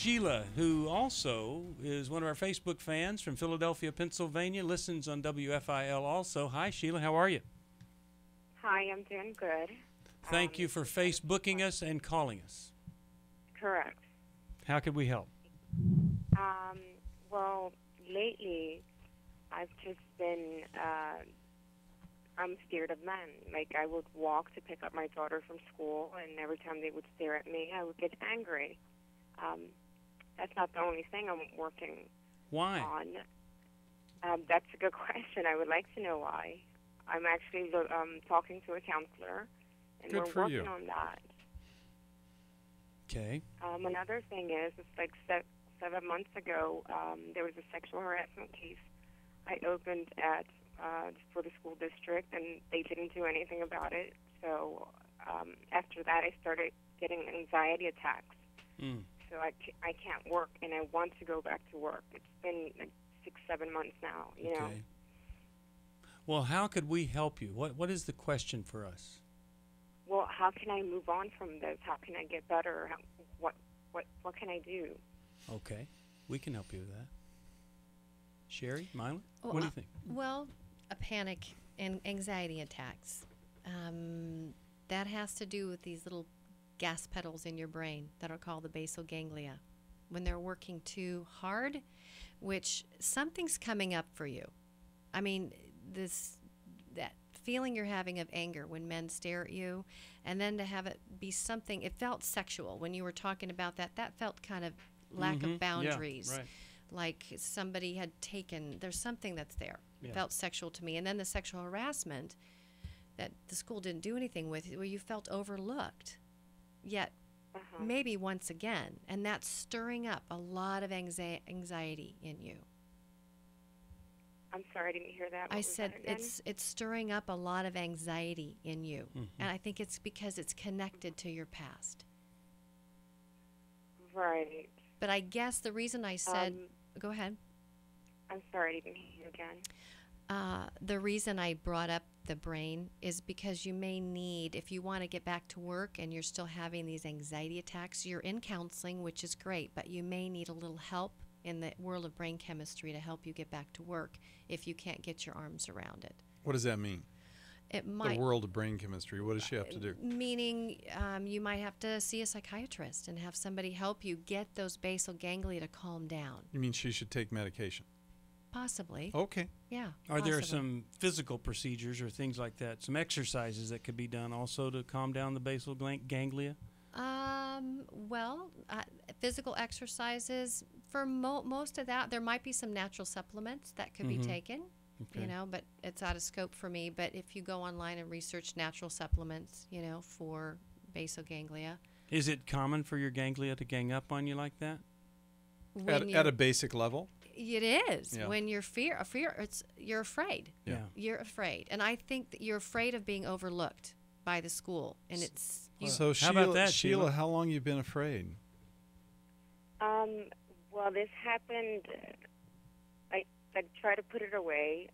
Sheila, who also is one of our Facebook fans from Philadelphia, Pennsylvania, listens on WFIL also. Hi, Sheila. How are you? Hi, I'm doing good. Thank you for Facebooking us and calling us. Correct. How could we help? Well, lately, I've just been, I'm scared of men. Like, I would walk to pick up my daughter from school, and every time they would stare at me, I would get angry. That's not the only thing I'm working Why? on. That's a good question. I would like to know why. I'm actually talking to a counselor, and Good we're for working you. on that. Okay. Another thing is, it's like 7 months ago, there was a sexual harassment case I opened at for the school district, and they didn't do anything about it. So after that, I started getting anxiety attacks. So I can't work, and I want to go back to work. It's been like 6-7 months now, you know. Okay. Well, how could we help you? What is the question for us? Well, how can I move on from this? How can I get better? What can I do? Okay. We can help you with that. Sherry, Mila, Well, what do you think? Well, a panic and anxiety attacks. That has to do with these little gas pedals in your brain that are called the basal ganglia. When they're working too hard, which something's coming up for you. I mean, that feeling you're having of anger when men stare at you, and then to have it be something, it felt sexual when you were talking about that. That felt kind of lack of boundaries. Yeah, right. Like somebody had taken, there's something that's there. Yeah. It felt sexual to me. And then the sexual harassment that the school didn't do anything with, where you felt overlooked. Yet, maybe once again, and that's stirring up a lot of anxiety in you. I'm sorry, I didn't hear that. What I was said that again? it's stirring up a lot of anxiety in you. And I think it's because it's connected to your past. Right. But I guess the reason I said, go ahead. I'm sorry, I didn't hear you again. The reason I brought up the brain is because you may need, if you want to get back to work and you're still having these anxiety attacks, you're in counseling, which is great, but you may need a little help in the world of brain chemistry to help you get back to work if you can't get your arms around it. What does that mean? It might. The world of brain chemistry. What does she have to do? Meaning you might have to see a psychiatrist and have somebody help you get those basal ganglia to calm down. You mean she should take medication? Possibly. Okay. Yeah. Are there possibly. some physical procedures or things like that, some exercises that could be done also to calm down the basal ganglia? Well, physical exercises, for most of that, there might be some natural supplements that could be taken, Okay. you know, but it's out of scope for me. But if you go online and research natural supplements, you know, for basal ganglia. Is it common for your ganglia to gang up on you like that? At a basic level? It is. Yeah. When you're you're afraid. Yeah. You're afraid. And I think that you're afraid of being overlooked by the school. And it's... So How about that, Sheila, Sheila? how long you been afraid? Well, this happened. I tried to put it away.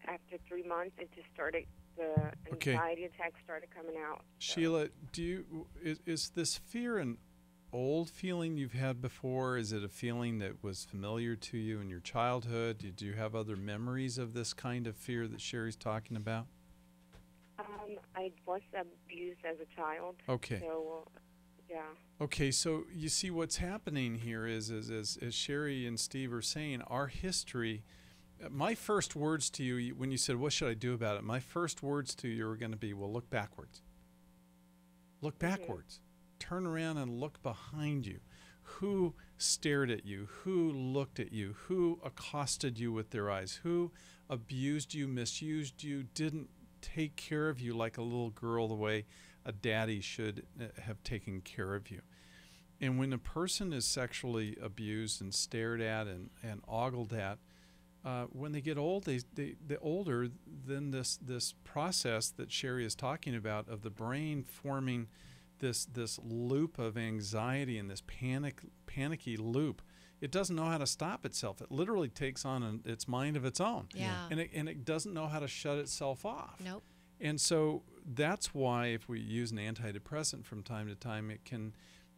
After 3 months, it just started. The anxiety attacks started coming out. So. Sheila, is this fear an old feeling you've had before? Is it a feeling that was familiar to you in your childhood? Did you have other memories of this kind of fear that Sherry's talking about? I was abused as a child. Okay. So, yeah. Okay, so you see what's happening here is as Sherry and Steve are saying, our history, my first words to you, when you said, what should I do about it? My first words to you are going to be, well, look backwards. Look backwards. Turn around and look behind you. Who stared at you? Who looked at you? Who accosted you with their eyes? Who abused you, misused you, didn't take care of you like a little girl the way a daddy should have taken care of you? And when a person is sexually abused and stared at and ogled at, when they get old, they older, then this process that Sherry is talking about of the brain forming this loop of anxiety and this panicky loop, it doesn't know how to stop itself. It literally takes on its mind of its own. Yeah. And it doesn't know how to shut itself off. Nope. And so that's why if we use an antidepressant from time to time, it can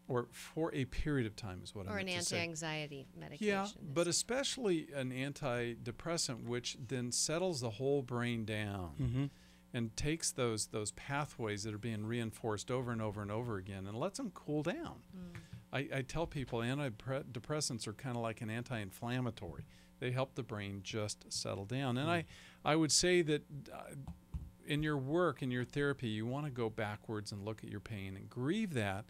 or for a period of time is what I Or an meant to say. anti-anxiety medication. Yeah, but especially an antidepressant, which then settles the whole brain down Mm-hmm. and takes those pathways that are being reinforced over and over and over again and lets them cool down. I tell people antidepressants are kind of like an anti-inflammatory. They help the brain just settle down. And I would say that in your work, in your therapy, you want to go backwards and look at your pain and grieve that.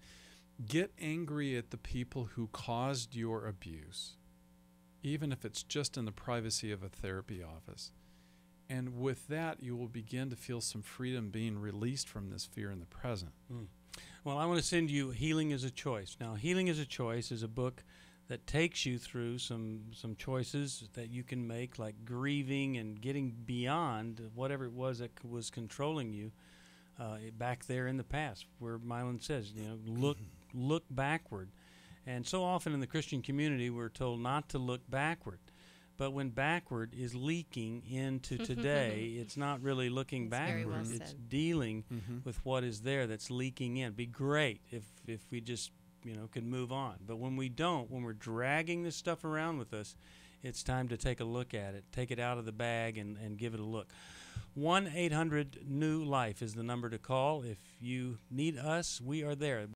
Get angry at the people who caused your abuse, even if it's just in the privacy of a therapy office. And with that, you will begin to feel some freedom being released from this fear in the present. Well, I want to send you Healing is a Choice. Now, Healing is a Choice is a book that takes you through some choices that you can make, like grieving and getting beyond whatever it was that was controlling you back there in the past, where Mylan says, look backward. And so often in the Christian community, we're told not to look backward. But when backward is leaking into today, it's not really looking That's very backward. well It's said. dealing with what is there that's leaking in. Be great if we just could move on. But when we don't, when we're dragging this stuff around with us, it's time to take a look at it. Take it out of the bag and give it a look. 1-800-NEW-LIFE is the number to call. If you need us, we are there.